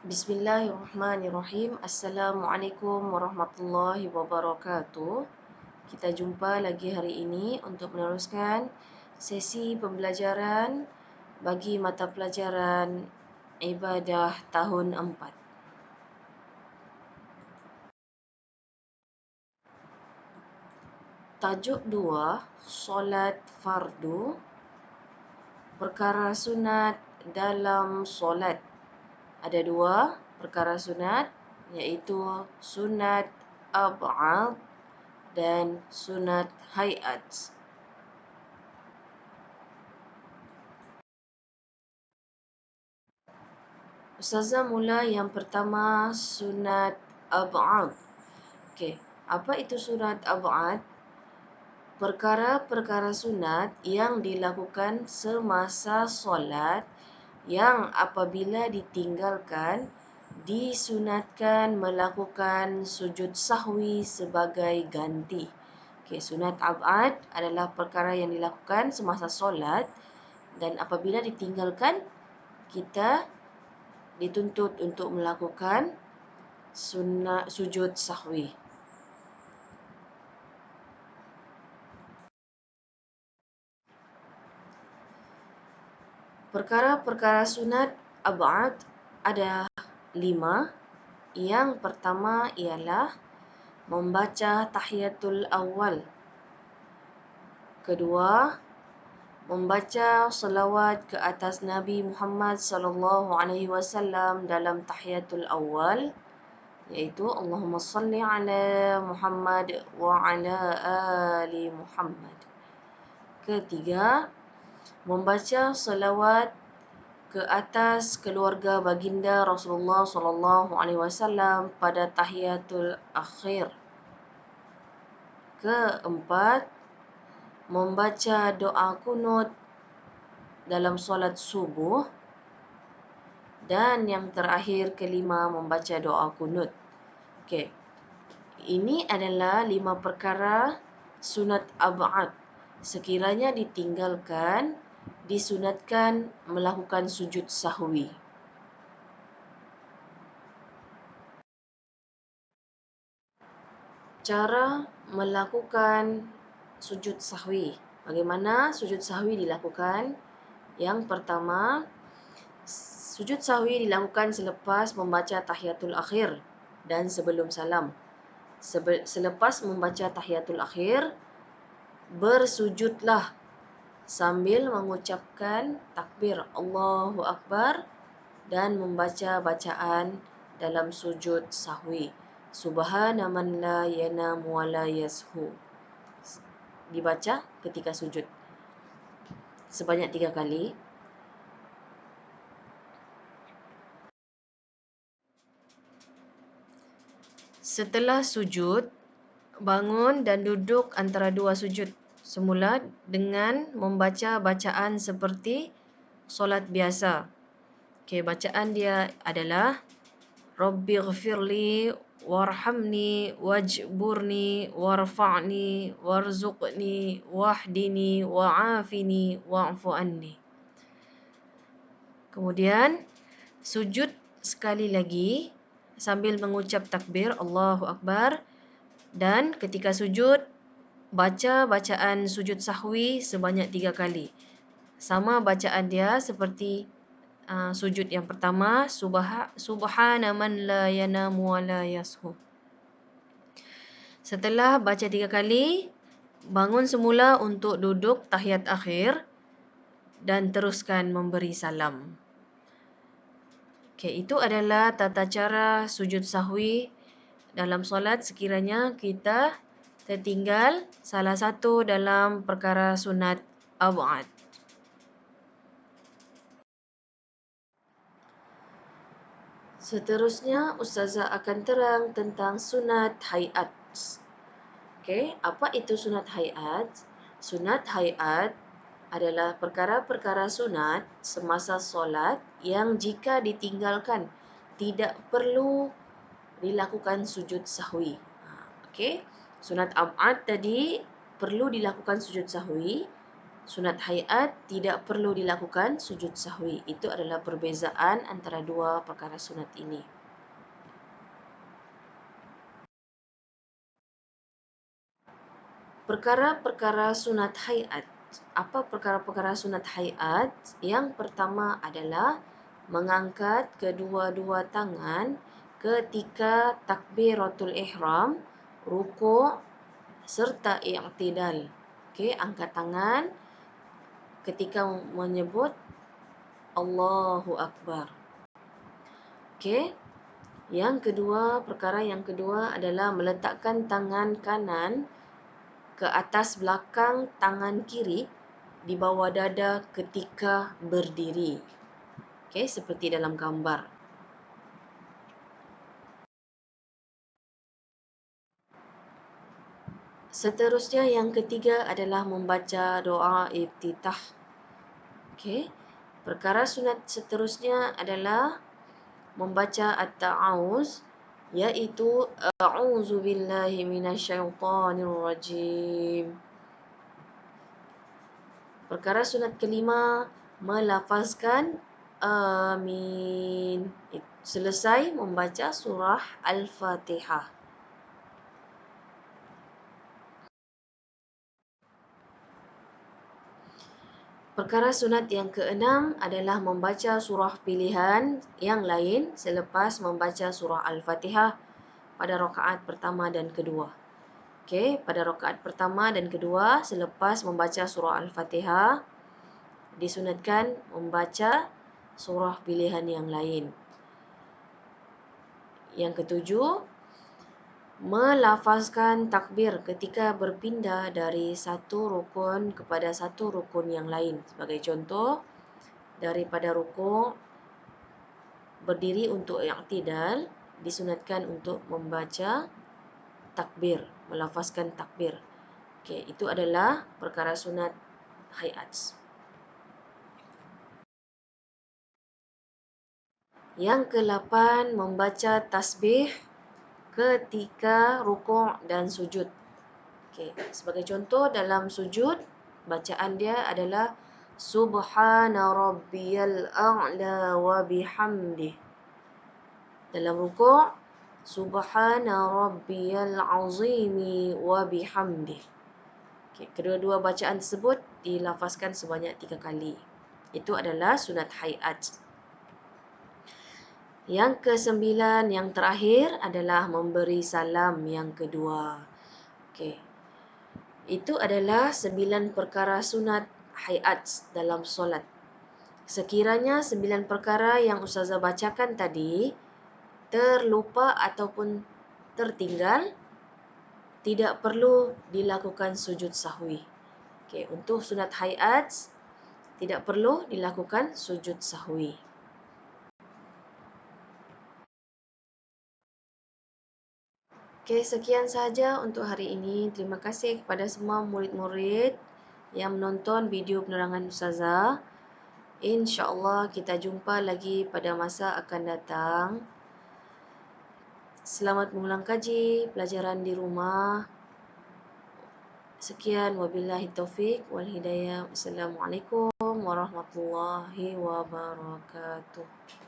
Bismillahirrahmanirrahim. Assalamualaikum warahmatullahi wabarakatuh. Kita jumpa lagi hari ini untuk meneruskan sesi pembelajaran bagi mata pelajaran ibadah tahun 4. Tajuk 2, solat fardu, perkara sunat dalam solat. Ada dua perkara sunat, iaitu sunat ab'ad dan sunat hayat. Ustazah mula yang pertama, sunat ab'ad. Okey, apa itu sunat ab'ad? Perkara-perkara sunat yang dilakukan semasa solat yang apabila ditinggalkan disunatkan melakukan sujud sahwi sebagai ganti. Okey, sunat ab'ad adalah perkara yang dilakukan semasa solat dan apabila ditinggalkan kita dituntut untuk melakukan sunat sujud sahwi. Perkara-perkara sunat ab'ad ada 5. Yang pertama ialah membaca tahiyatul awal. Kedua, membaca selawat ke atas Nabi Muhammad sallallahu alaihi wasallam dalam tahiyatul awal, iaitu Allahumma salli ala Muhammad wa ala ali Muhammad. Ketiga, membaca selawat ke atas keluarga baginda Rasulullah sallallahu alaihi wasallam pada tahiyatul akhir. Keempat, membaca doa kunut dalam solat subuh. Dan yang terakhir, kelima, membaca doa kunut. Okey. Ini adalah 5 perkara sunat ab'ad. Sekiranya ditinggalkan, disunatkan melakukan sujud sahwi. Cara melakukan sujud sahwi. Bagaimana sujud sahwi dilakukan? Yang pertama, sujud sahwi dilakukan selepas membaca tahiyatul akhir dan sebelum salam. Selepas membaca tahiyatul akhir, bersujudlah sambil mengucapkan takbir Allahu Akbar dan membaca bacaan dalam sujud sahwi. Subhana man la yanamu wa la yashu. Dibaca ketika sujud sebanyak 3 kali. Setelah sujud, bangun dan duduk antara dua sujud semula dengan membaca bacaan seperti solat biasa. Okey, bacaan dia adalah Rabbighfirli warhamni wajburni warfa'ni warzuqni wahdini wa'afini wa'fu anni. Kemudian sujud sekali lagi sambil mengucap takbir Allahu Akbar, dan ketika sujud baca bacaan sujud sahwi sebanyak 3 kali. Sama bacaan dia seperti sujud yang pertama, subhana man la yanamu wa la yashu. Setelah baca 3 kali, bangun semula untuk duduk tahiyat akhir dan teruskan memberi salam. Okey, itu adalah tata cara sujud sahwi dalam solat sekiranya kita tertinggal salah satu dalam perkara sunat ab'ad. Seterusnya, Ustazah akan terang tentang sunat hayat. Okey, apa itu sunat hayat? Sunat hayat adalah perkara-perkara sunat semasa solat yang jika ditinggalkan tidak perlu dilakukan sujud sahwi. Okey, sunat ab'ad tadi perlu dilakukan sujud sahwi. Sunat hayat tidak perlu dilakukan sujud sahwi. Itu adalah perbezaan antara dua perkara sunat ini. Perkara-perkara sunat hayat. Apa perkara-perkara sunat hayat? Yang pertama adalah mengangkat kedua-dua tangan ketika takbiratul ihram, rukuk serta i'tidal. Okey, angkat tangan ketika menyebut Allahu Akbar. Okey. Perkara yang kedua adalah meletakkan tangan kanan ke atas belakang tangan kiri di bawah dada ketika berdiri. Okey, seperti dalam gambar. Seterusnya yang ketiga adalah membaca doa iftitah. Okey. Perkara sunat seterusnya adalah membaca at-ta'awuz, iaitu a'udzu billahi minasyaitonir rajim. Perkara sunat kelima, melafazkan amin selesai membaca surah Al-Fatihah. Perkara sunat yang keenam adalah membaca surah pilihan yang lain selepas membaca surah Al-Fatihah pada rakaat pertama dan kedua. Okey, pada rakaat pertama dan kedua selepas membaca surah Al-Fatihah disunatkan membaca surah pilihan yang lain. Yang ketujuh, melafazkan takbir ketika berpindah dari satu rukun kepada satu rukun yang lain. Sebagai contoh, daripada rukuk berdiri untuk i'tidal, disunatkan untuk membaca takbir, melafazkan takbir. Okey, itu adalah perkara sunat hayat. Yang ke-8, membaca tasbih ketika rukuk dan sujud. Okey, sebagai contoh dalam sujud, bacaan dia adalah Subhana rabbiyal a'la wa bihamdih. Dalam rukuk, Subhana rabbiyal azimi wa bihamdih. Okey, kedua-dua bacaan tersebut dilafazkan sebanyak 3 kali. Itu adalah sunat hayat. Yang ke-9, yang terakhir adalah memberi salam yang kedua. Okey. Itu adalah 9 perkara sunat hayat dalam solat. Sekiranya 9 perkara yang Ustazah bacakan tadi terlupa ataupun tertinggal, tidak perlu dilakukan sujud sahwi. Okey, untuk sunat hayat tidak perlu dilakukan sujud sahwi. Okey, sekian sahaja untuk hari ini. Terima kasih kepada semua murid-murid yang menonton video penerangan Ustazah. InsyaAllah kita jumpa lagi pada masa akan datang. Selamat mengulang kaji pelajaran di rumah. Sekian, wabillahi taufiq wal hidayah. Wassalamualaikum warahmatullahi wabarakatuh.